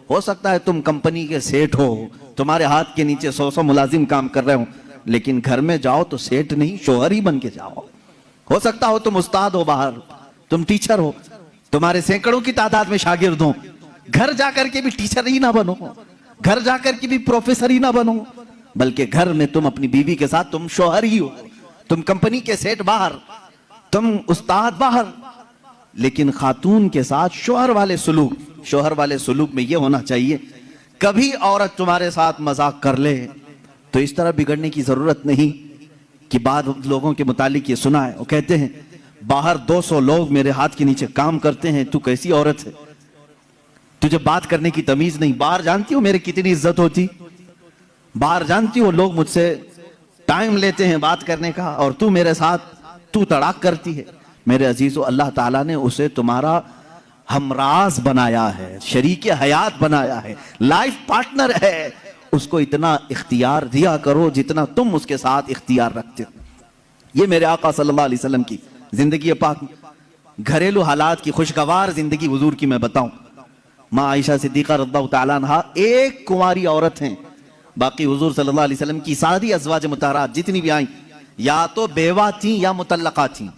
हो सकता है तुम कंपनी के सेठ हो, तुम्हारे हाथ के नीचे 100 मुलाजिम काम कर रहे हो, लेकिन घर में जाओ तो सेठ नहीं शोहर ही बन के जाओ। हो सकता हो तुम उस्ताद हो, बाहर तुम टीचर हो, तुम्हारे सैकड़ों की तादाद में शागिर्द हो, घर जाकर के भी टीचर ही ना बनो, घर जाकर के भी प्रोफेसर ही ना बनो, बल्कि घर में तुम अपनी बीवी के साथ तुम शोहर ही हो। तुम कंपनी के सेठ बाहर, तुम उस्ताद बाहर, लेकिन खातून के साथ शोहर वाले सुलूक में यह होना चाहिए, कभी औरत तुम्हारे साथ मजाक कर ले तो इस तरह बिगड़ने की जरूरत नहीं कि बाद लोगों के मुतालिक ये सुना है, वो कहते हैं बाहर 200 लोग मेरे हाथ के नीचे काम करते हैं, तू कैसी औरत है, तुझे बात करने की तमीज नहीं। बाहर जानती हो मेरी कितनी इज्जत होती, बाहर जानती हो लोग मुझसे टाइम लेते हैं बात करने का, और तू मेरे साथ तू तड़ाक करती है। मेरे अजीजो, अल्लाह ताला ने उसे तुम्हारा हमराज बनाया है, शरीक हयात बनाया है, लाइफ पार्टनर है, उसको इतना इख्तियार दिया करो जितना तुम उसके साथ इख्तियार रखते हो। ये मेरे आका सल्लल्लाहु अलैहि वसल्लम की जिंदगी पाक, घरेलू हालात की खुशगवार जिंदगी हुजूर की मैं बताऊं। माँ आयशा सिद्दीक़ा रज़ियल्लाहु तआला अन्हा एक कुंवारी औरत हैं, बाकी हुजूर सल्लल्लाहु अलैहि वसल्लम की सारी अज़वाज मुतहरात जितनी भी आई या तो बेवा थी या मुतल्लका थी।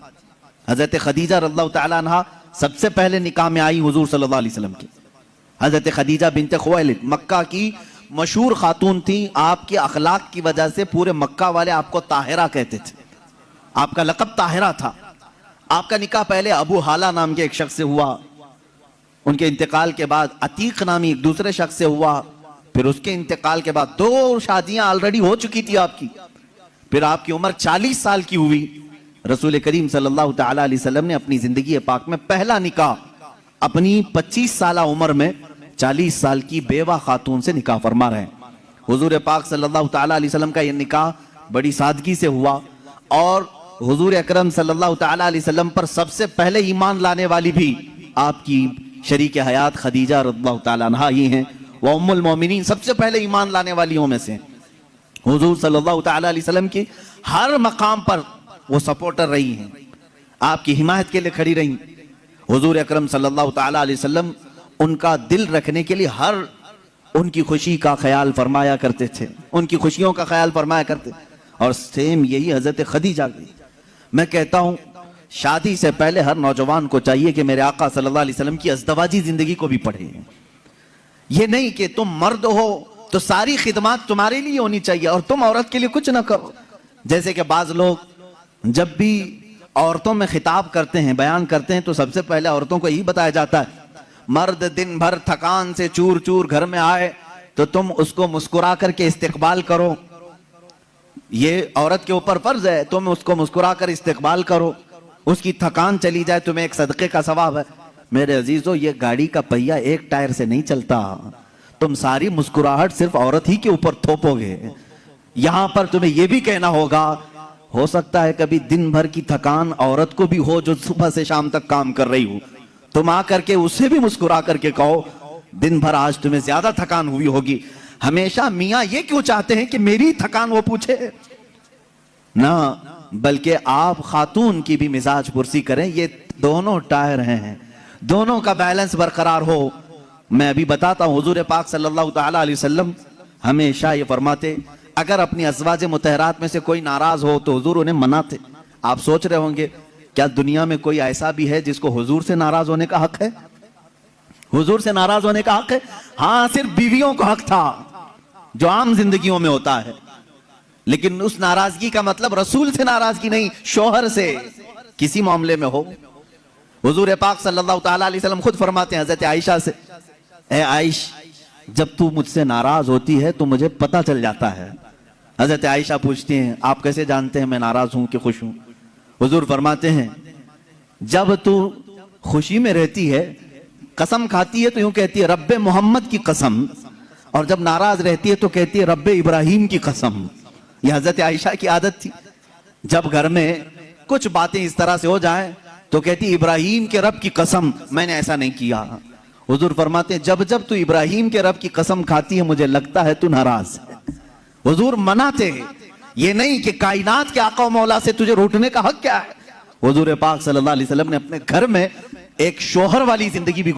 हजरत खदीजा रज़ियल्लाहु तआला अन्हा सबसे पहले निकाह में आई हुजूर सल्लल्लाहु अलैहि वसल्लम की। हजरत खदीजा बिन्त खुवैलिद मक्का की मशहूर खातून थी, आपके अखलाक की वजह से पूरे मक्का वाले आपको ताहिरा कहते थे, आपका लक़ब ताहिरा था। आपका निकाह पहले अबू हाला नाम के एक शख्स से हुआ, उनके इंतकाल के बाद अतीक नामी एक दूसरे शख्स से हुआ, फिर उसके इंतकाल के बाद 2 शादियां ऑलरेडी हो चुकी थी आपकी, फिर आपकी उम्र 40 साल की हुई। रसूल करीम सल्लल्लाहु तआला अलैहि वसल्लम ने अपनी जिंदगी पाक में पहला निकाह अपनी 25 साल उम्र में 40 साल की बेवा खातून से निकाह फरमा रहे हैं। हुजूर पाक सल्लल्लाहु तआला अलैहि वसल्लम का यह निकाह बड़ी सादगी से हुआ, और हुजूर अकरम सल्लल्लाहु तआला अलैहि वसल्लम पर सबसे पहले ईमान लाने वाली भी आपकी शरीक हयात खदीजा रज़ियल्लाहु तआला अन्हा ही हैं, वह उम्मुल मोमिनीन सबसे पहले ईमान लाने वालियों में से। हुजूर सल्लल्लाहु तआला अलैहि वसल्लम की हर मकाम पर वो सपोर्टर रही हैं, आपकी हिमायत के लिए खड़ी रही। हुजूर अकरम सल्लल्लाहु तआला अलैहि वसल्लम उनका दिल रखने के लिए हर उनकी खुशी का ख्याल फरमाया करते थे, उनकी खुशियों का ख्याल फरमाया करते। और सेम यही हजरत खदीजा की। मैं कहता हूं शादी से पहले हर नौजवान को चाहिए कि मेरे आका सल्लल्लाहु अलैहि वसल्लम की अज़दवाजी जिंदगी को भी पढ़े। ये नहीं कि तुम मर्द हो तो सारी खिदमत तुम्हारे लिए होनी चाहिए और तुम औरत के लिए कुछ ना करो। जैसे कि बाज लोग जब भी औरतों में खिताब करते हैं, बयान करते हैं, तो सबसे पहले औरतों को यही बताया जाता है, मर्द दिन भर थकान से चूर चूर घर में आए तो तुम उसको मुस्कुरा करके इस्तेकबाल करो, ये औरत के ऊपर फर्ज है, तुम उसको मुस्कुरा कर इस्तेकबाल करो, उसकी थकान चली जाए तुम्हें एक सदके का सवाब है। मेरे अजीजों, ये गाड़ी का पहिया एक टायर से नहीं चलता, तुम सारी मुस्कुराहट सिर्फ औरत ही के ऊपर थोपोगे। यहां पर तुम्हें यह भी कहना होगा, हो सकता है कभी दिन भर की थकान औरत को भी हो जो सुबह से शाम तक काम कर रही हो, तुम आकर के उसे भी मुस्कुरा करके कहो दिन भर आज तुम्हें ज्यादा थकान हुई होगी। हमेशा मियां ये क्यों चाहते हैं कि मेरी थकान वो पूछे ना, बल्कि आप खातून की भी मिजाज पुरसी करें। ये दोनों टायर हैं, दोनों का बैलेंस बरकरार हो। मैं अभी बताता हूं, हुजूर पाक सल्लल्लाहु तआला अलैहि वसल्लम हमेशा ये फरमाते, अगर अपनी अज़वाज मुतहरात में से कोई नाराज हो तो हुजूर उन्हें मनाते। आप सोच रहे होंगे क्या दुनिया में कोई ऐसा भी है जिसको हुजूर से नाराज होने का हक है? हुजूर से नाराज होने का हक है? हाँ, सिर्फ बीवियों को हक था, जो आम जिंदगियों में होता है, लेकिन उस नाराजगी का मतलब रसूल से नाराजगी नहीं, शोहर से किसी मामले में हो। हुजूर पाक सल्लल्लाहु तआला अलैहि वसल्लम खुद फरमाते हैं हजरत आयशा से, ए आयश, जब तू मुझसे नाराज होती है तो मुझे पता चल जाता है। हजरत आयशा पूछती हैं, आप कैसे जानते हैं मैं नाराज हूं कि खुश हूं? हुजूर फरमाते हैं, जब तू खुशी में रहती है, कसम खाती है तो यूं कहती है रब्बे मोहम्मद की कसम, और जब नाराज रहती है तो कहती है रब्बे इब्राहिम की कसम। यह हजरत आयशा की आदत थी, जब घर में कुछ बातें इस तरह से हो जाएं तो कहती इब्राहिम के रब की कसम, मैंने ऐसा नहीं किया। हुजूर फरमाते हैं, जब जब तू इब्राहिम के रब की कसम खाती है मुझे लगता है तू नाराज है। हुजूर मनाते हैं, ये नहीं कि कायनात के आका मौला से तुझे रूठने का हक क्या है। हुजूर पाक सल्लल्लाहु अलैहि वसल्लम ने अपने घर में एक शोहर वाली जिंदगी भी